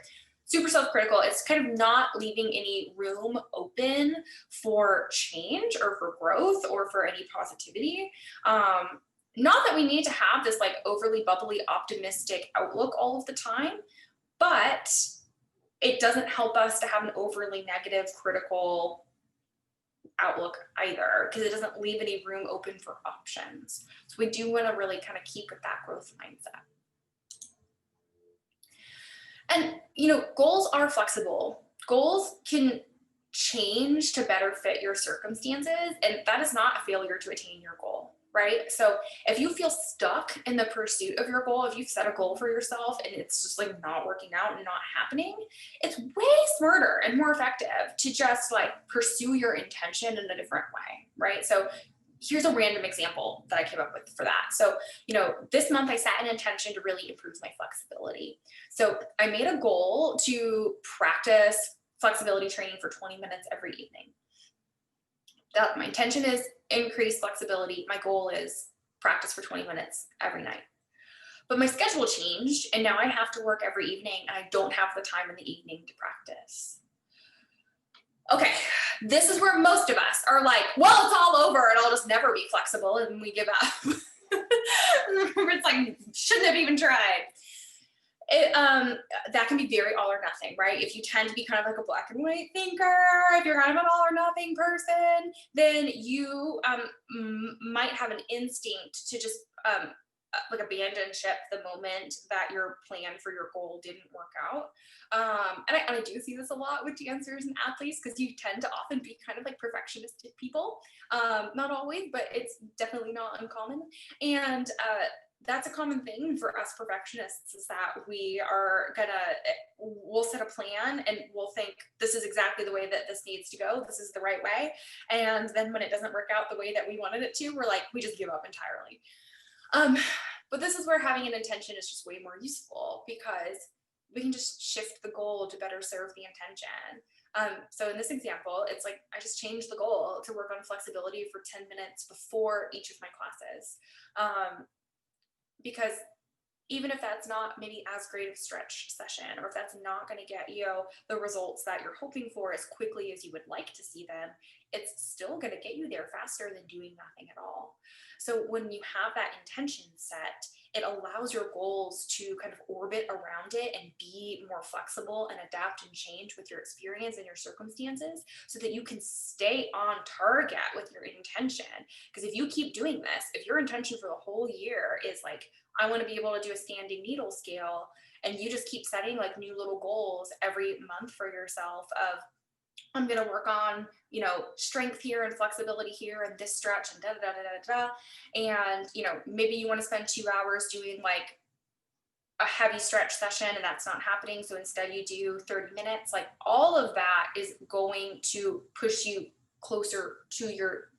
Super self-critical. It's kind of not leaving any room open for change or for growth or for any positivity. Not that we need to have this like overly bubbly, optimistic outlook all of the time, but it doesn't help us to have an overly negative, critical outlook either, because it doesn't leave any room open for options. So we do want to really kind of keep with that growth mindset. And, goals are flexible. Goals can change to better fit your circumstances, and that is not a failure to attain your goal, right? So if you feel stuck in the pursuit of your goal, if you've set a goal for yourself and it's just like not working out and not happening, it's way smarter and more effective to just like pursue your intention in a different way, right? So here's a random example that I came up with for that. So, this month I set an intention to really improve my flexibility. So I made a goal to practice flexibility training for 20 minutes every evening. My intention is increase flexibility. My goal is practice for 20 minutes every night. But my schedule changed, and now I have to work every evening, and I don't have the time in the evening to practice. Okay, this is where most of us are like, well, it's all over and I'll just never be flexible, and we give up. It's like, shouldn't have even tried. That can be very all or nothing, right? If you tend to be kind of like a black and white thinker, if you're kind of an all or nothing person, then you might have an instinct to just like abandon ship the moment that your plan for your goal didn't work out. And I do see this a lot with dancers and athletes because you tend to often be kind of like perfectionistic people. Not always, but it's definitely not uncommon. And that's a common thing for us perfectionists, is that we'll set a plan and we'll think this is exactly the way that this needs to go. This is the right way. And then when it doesn't work out the way that we wanted it to, we're like, we just give up entirely. But this is where having an intention is just way more useful, because we can just shift the goal to better serve the intention. So in this example, it's like I just changed the goal to work on flexibility for 10 minutes before each of my classes. Because even if that's not maybe as great of stretch session, or if that's not going to get you the results that you're hoping for as quickly as you would like to see them, it's still going to get you there faster than doing nothing at all. So when you have that intention set, it allows your goals to kind of orbit around it and be more flexible and adapt and change with your experience and your circumstances, so that you can stay on target with your intention. Because if you keep doing this, if your intention for the whole year is like, I want to be able to do a standing needle scale, and you just keep setting like new little goals every month for yourself of, I'm going to work on, strength here and flexibility here and this stretch and da da da da da. And, maybe you want to spend 2 hours doing like a heavy stretch session and that's not happening, so instead you do 30 minutes, like all of that is going to push you closer to your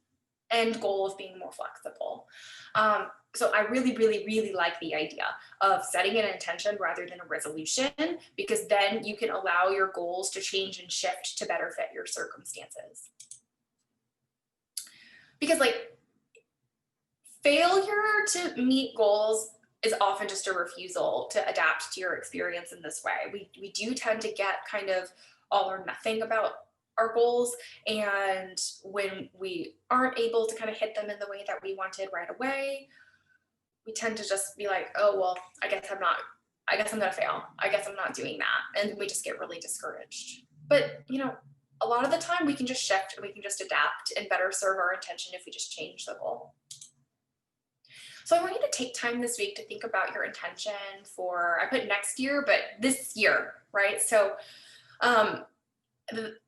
end goal of being more flexible. So I really, really, really like the idea of setting an intention rather than a resolution, because then you can allow your goals to change and shift to better fit your circumstances. Because like failure to meet goals is often just a refusal to adapt to your experience in this way. We do tend to get kind of all or nothing about our goals. And when we aren't able to kind of hit them in the way that we wanted right away, we tend to just be like, oh, well, I guess I'm going to fail. I guess I'm not doing that. And we just get really discouraged. But, a lot of the time we can just shift and we can just adapt and better serve our intention if we just change the goal. So I want you to take time this week to think about your intention for, I put next year, but this year, right? So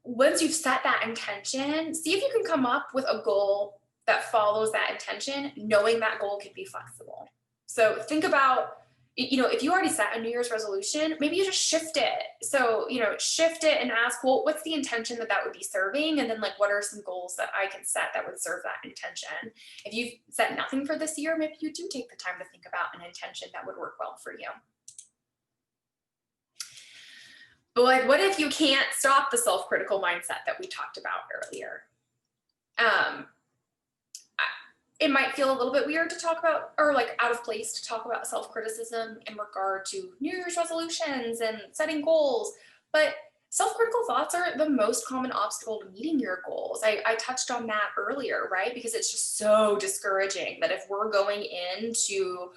once you've set that intention, see if you can come up with a goal that follows that intention, knowing that goal can be flexible. So think about, if you already set a New Year's resolution, maybe you just shift it. So, shift it and ask, well, what's the intention that would be serving? And then like, what are some goals that I can set that would serve that intention? If you've set nothing for this year, maybe you do take the time to think about an intention that would work well for you. But like, what if you can't stop the self-critical mindset that we talked about earlier? It might feel a little bit weird to talk about, or like out of place to talk about self-criticism in regard to New Year's resolutions and setting goals, but self-critical thoughts are the most common obstacle to meeting your goals. I touched on that earlier, right? Because it's just so discouraging that if we're going into,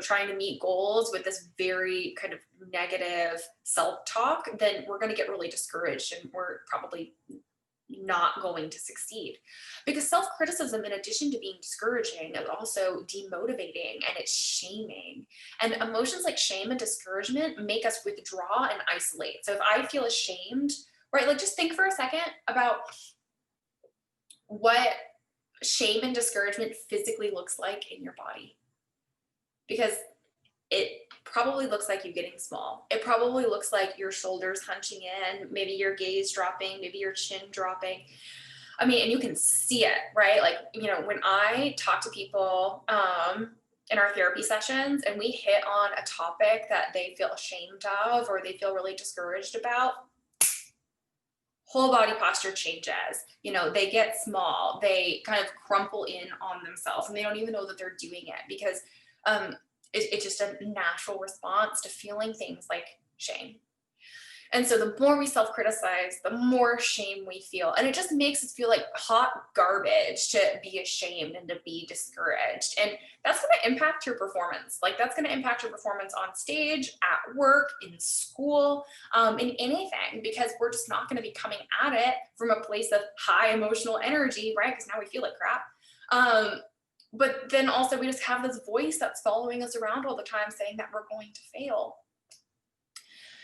trying to meet goals with this very kind of negative self-talk, then we're going to get really discouraged and we're probably not going to succeed. Because self-criticism, in addition to being discouraging, is also demotivating and it's shaming. And emotions like shame and discouragement make us withdraw and isolate. So if I feel ashamed, right, like just think for a second about what shame and discouragement physically looks like in your body. Because it probably looks like you getting small. It probably looks like your shoulders hunching in, maybe your gaze dropping, maybe your chin dropping. I mean, and you can see it, right? Like, when I talk to people in our therapy sessions and we hit on a topic that they feel ashamed of or they feel really discouraged about, whole body posture changes. They get small, they kind of crumple in on themselves and they don't even know that they're doing it because it's just a natural response to feeling things like shame. And so the more we self-criticize, the more shame we feel. And it just makes us feel like hot garbage to be ashamed and to be discouraged. And that's going to impact your performance. Like that's going to impact your performance on stage, at work, in school, in anything, because we're just not going to be coming at it from a place of high emotional energy, right? Because now we feel like crap. But then also we just have this voice that's following us around all the time saying that we're going to fail.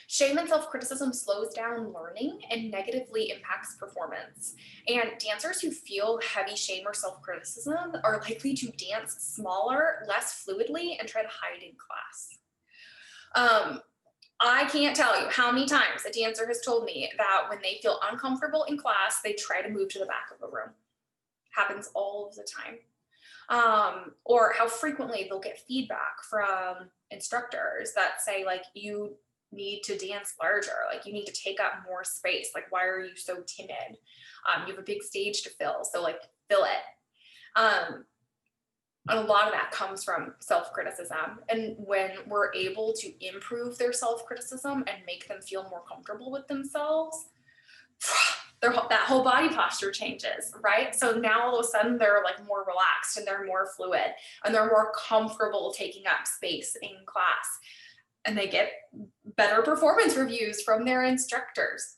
Shame and self-criticism slows down learning and negatively impacts performance. And dancers who feel heavy shame or self-criticism are likely to dance smaller, less fluidly, and try to hide in class. I can't tell you how many times a dancer has told me that when they feel uncomfortable in class, they try to move to the back of the room. Happens all of the time. Or how frequently they'll get feedback from instructors that say, like, you need to dance larger, like you need to take up more space, like why are you so timid? You have a big stage to fill, so like fill it. And a lot of that comes from self-criticism. And when we're able to improve their self-criticism and make them feel more comfortable with themselves, that whole body posture changes, right? So now all of a sudden they're like more relaxed and they're more fluid and they're more comfortable taking up space in class. And they get better performance reviews from their instructors.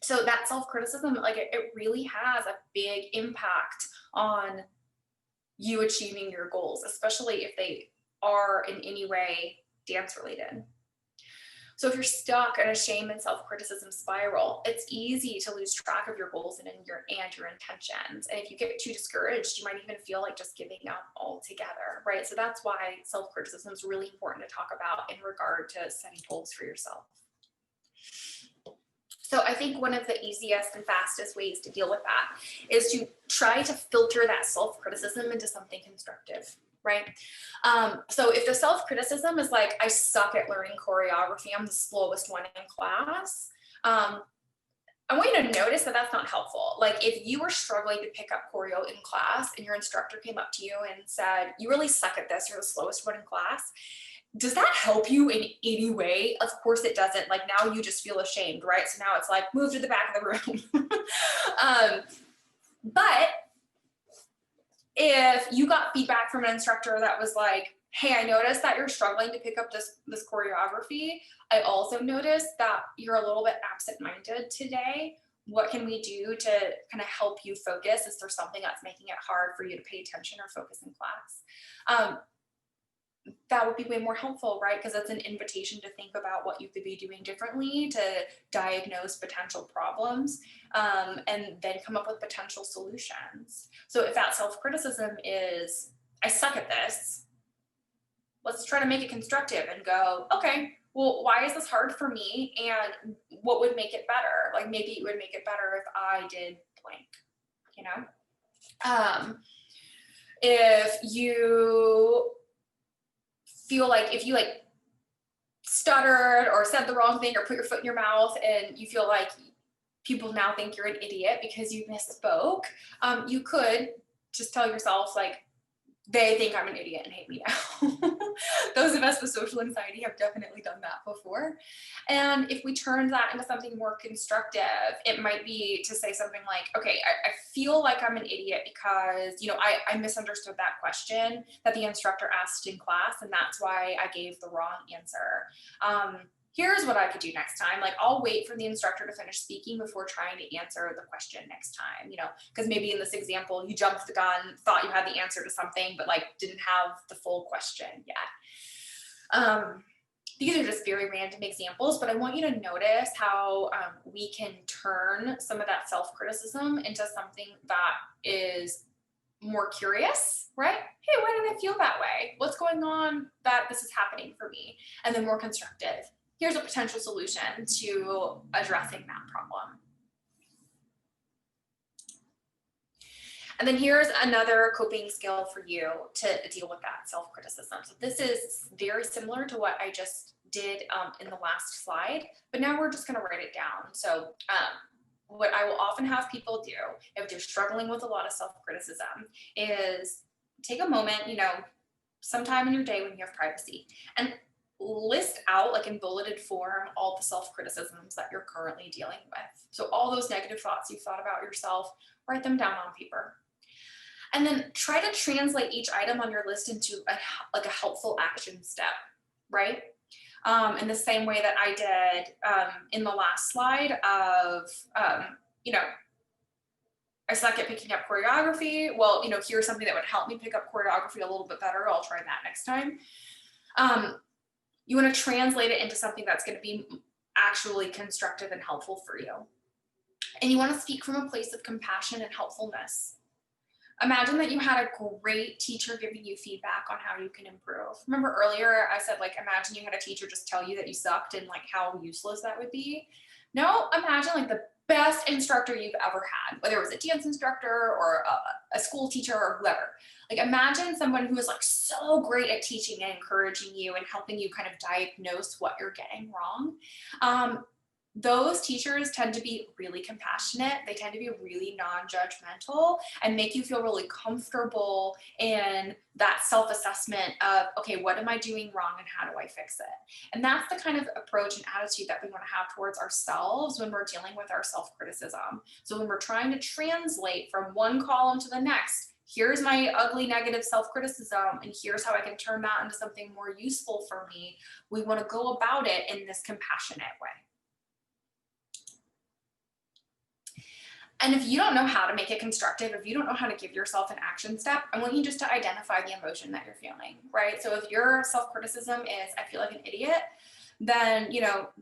So that self-criticism, like it really has a big impact on you achieving your goals, especially if they are in any way dance related. So if you're stuck in a shame and self-criticism spiral, it's easy to lose track of your goals and your intentions. And if you get too discouraged, you might even feel like just giving up altogether, right? So that's why self-criticism is really important to talk about in regard to setting goals for yourself. So I think one of the easiest and fastest ways to deal with that is to try to filter that self-criticism into something constructive, right? So if the self-criticism is like, I suck at learning choreography, I'm the slowest one in class, I want you to notice that that's not helpful. Like if you were struggling to pick up choreo in class and your instructor came up to you and said, you really suck at this, you're the slowest one in class, does that help you in any way? Of course it doesn't. Like now you just feel ashamed, right? So now it's like, move to the back of the room. But if you got feedback from an instructor that was like, hey, I noticed that you're struggling to pick up this choreography. I also noticed that you're a little bit absent-minded today. What can we do to kind of help you focus? Is there something that's making it hard for you to pay attention or focus in class? That would be way more helpful, right? Because that's an invitation to think about what you could be doing differently to diagnose potential problems, and then come up with potential solutions. So if that self-criticism is, I suck at this, let's try to make it constructive and go, okay, well, why is this hard for me? And what would make it better? Like maybe it would make it better if I did blank, you know? If you feel like if you like stuttered or said the wrong thing or put your foot in your mouth and you feel like people now think you're an idiot because you misspoke, you could just tell yourself like, they think I'm an idiot and hate me now. Those of us with social anxiety have definitely done that before. And if we turn that into something more constructive, it might be to say something like, okay, I feel like I'm an idiot because, you know, I misunderstood that question that the instructor asked in class, and that's why I gave the wrong answer. Here's what I could do next time. Like I'll wait for the instructor to finish speaking before trying to answer the question next time, you know, because maybe in this example, you jumped the gun, thought you had the answer to something, but like didn't have the full question yet. These are just very random examples, but I want you to notice how we can turn some of that self-criticism into something that is more curious, right? Hey, why did I feel that way? What's going on that this is happening for me? And then more constructive. Here's a potential solution to addressing that problem. And then here's another coping skill for you to deal with that self-criticism. So this is very similar to what I just did in the last slide, but now we're just going to write it down. So what I will often have people do if they're struggling with a lot of self-criticism is take a moment, you know, sometime in your day when you have privacy, and list out, like in bulleted form, all the self-criticisms that you're currently dealing with. So all those negative thoughts you've thought about yourself, write them down on paper. And then try to translate each item on your list into a helpful action step, right? In the same way that I did in the last slide of, you know, I suck at picking up choreography. Well, you know, here's something that would help me pick up choreography a little bit better. I'll try that next time. You want to translate it into something that's going to be actually constructive and helpful for you. And you want to speak from a place of compassion and helpfulness. Imagine that you had a great teacher giving you feedback on how you can improve. Remember earlier I said, like, imagine you had a teacher just tell you that you sucked and like how useless that would be. Now imagine like the best instructor you've ever had, whether it was a dance instructor or a school teacher or whoever. Like imagine someone who is like so great at teaching and encouraging you and helping you kind of diagnose what you're getting wrong. Those teachers tend to be really compassionate. They tend to be really non-judgmental and make you feel really comfortable in that self-assessment of, okay, what am I doing wrong and how do I fix it? And that's the kind of approach and attitude that we want to have towards ourselves when we're dealing with our self-criticism. So when we're trying to translate from one column to the next, here's my ugly negative self-criticism and here's how I can turn that into something more useful for me, we want to go about it in this compassionate way. And if you don't know how to make it constructive, if you don't know how to give yourself an action step, I want you just to identify the emotion that you're feeling, right? So if your self-criticism is, I feel like an idiot, then,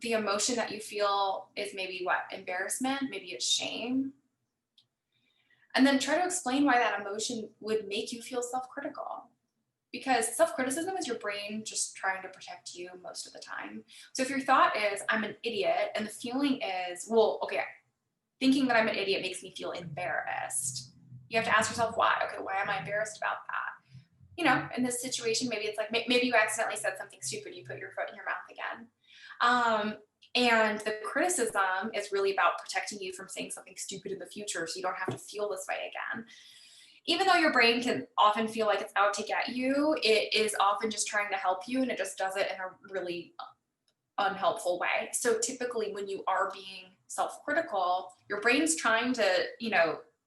the emotion that you feel is maybe what? Embarrassment, maybe it's shame. And then try to explain why that emotion would make you feel self critical. Because self criticism is your brain just trying to protect you most of the time. So if your thought is, I'm an idiot, and the feeling is, well, okay, thinking that I'm an idiot makes me feel embarrassed. You have to ask yourself why. Okay, why am I embarrassed about that? In this situation, maybe it's like maybe you accidentally said something stupid, you put your foot in your mouth again. And the criticism is really about protecting you from saying something stupid in the future so you don't have to feel this way again. Even though your brain can often feel like it's out to get you, it is often just trying to help you, and it just does it in a really unhelpful way. So typically when you are being self-critical, your brain's trying to,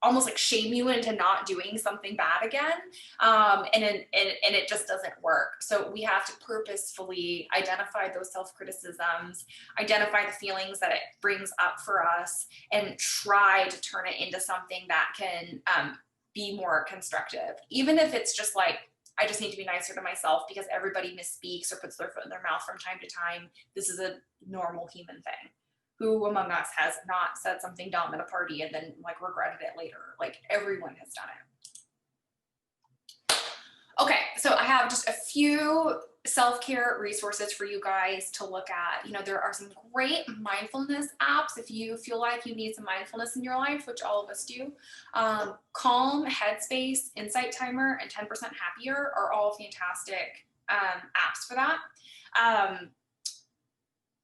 almost like shame you into not doing something bad again. And it just doesn't work. So we have to purposefully identify those self-criticisms, identify the feelings that it brings up for us, and try to turn it into something that can be more constructive. Even if it's just like, I just need to be nicer to myself because everybody misspeaks or puts their foot in their mouth from time to time. This is a normal human thing. Who among us has not said something dumb at a party and then like regretted it later? Like everyone has done it. Okay, so I have just a few self-care resources for you guys to look at. There are some great mindfulness apps if you feel like you need some mindfulness in your life, which all of us do. Calm, Headspace, Insight Timer, and 10% Happier are all fantastic apps for that.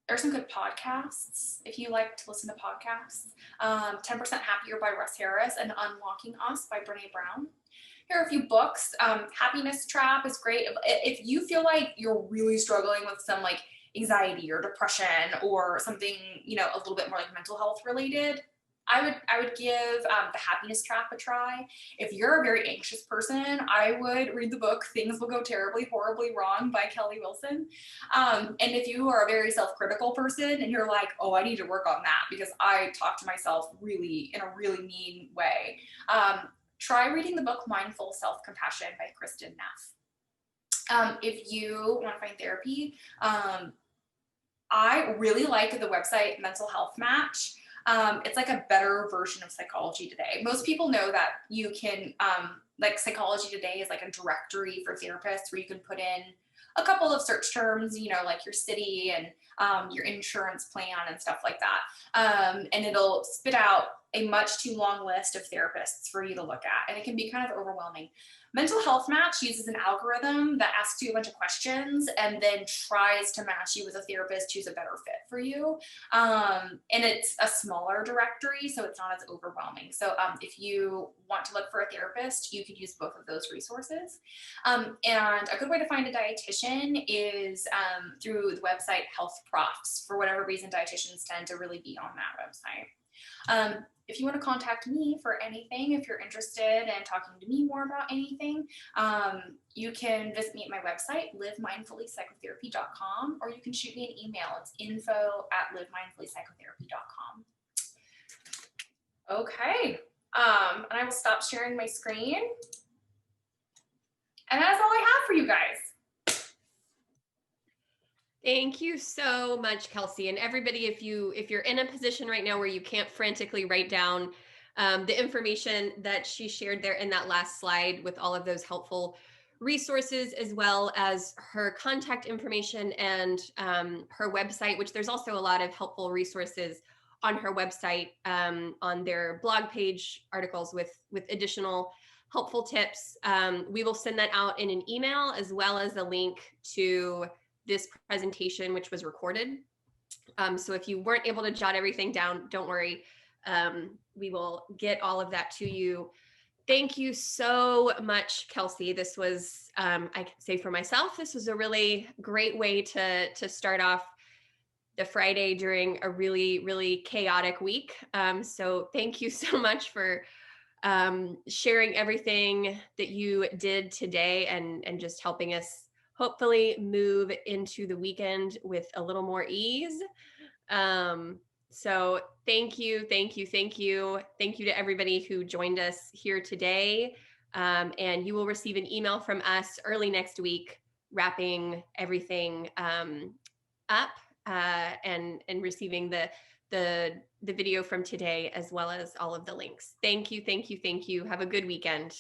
There's some good podcasts if you like to listen to podcasts. 10% Happier by Russ Harris and Unlocking Us by Brene Brown. Here are a few books. Happiness Trap is great. If you feel like you're really struggling with some like anxiety or depression or something, a little bit more like mental health related, I would give the Happiness Trap a try. If you're a very anxious person, I would read the book Things Will Go Terribly, Horribly Wrong by Kelly Wilson. And if you are a very self-critical person and you're like, oh, I need to work on that because I talk to myself really in a really mean way, try reading the book Mindful Self-Compassion by Kristen Neff. If you want to find therapy, I really like the website Mental Health Match. It's like a better version of Psychology Today. Most people know that you can, like Psychology Today is like a directory for therapists where you can put in a couple of search terms, like your city and your insurance plan and stuff like that. And it'll spit out a much too long list of therapists for you to look at. And it can be kind of overwhelming. Mental Health Match uses an algorithm that asks you a bunch of questions and then tries to match you with a therapist who's a better fit for you. And it's a smaller directory, so it's not as overwhelming. So if you want to look for a therapist, you could use both of those resources. And a good way to find a dietitian is through the website Health Profs. For whatever reason, dietitians tend to really be on that website. If you want to contact me for anything, if you're interested in talking to me more about anything, you can visit me at my website, livemindfullypsychotherapy.com, or you can shoot me an email. It's info@livemindfullypsychotherapy.com. Okay, and I will stop sharing my screen. And that's all I have for you guys. Thank you so much, Kelsey. And everybody, if you're in a position right now where you can't frantically write down the information that she shared there in that last slide with all of those helpful resources, as well as her contact information and her website, which there's also a lot of helpful resources on her website, on their blog page, articles with additional helpful tips. We will send that out in an email, as well as a link to this presentation, which was recorded. So if you weren't able to jot everything down, don't worry. We will get all of that to you. Thank you so much, Kelsey. This was, I can say for myself, this was a really great way to start off the Friday during a really, really chaotic week. So thank you so much for sharing everything that you did today and just helping us hopefully move into the weekend with a little more ease. So thank you to everybody who joined us here today. And you will receive an email from us early next week, wrapping everything up and receiving the video from today, as well as all of the links. Thank you, thank you, thank you. Have a good weekend.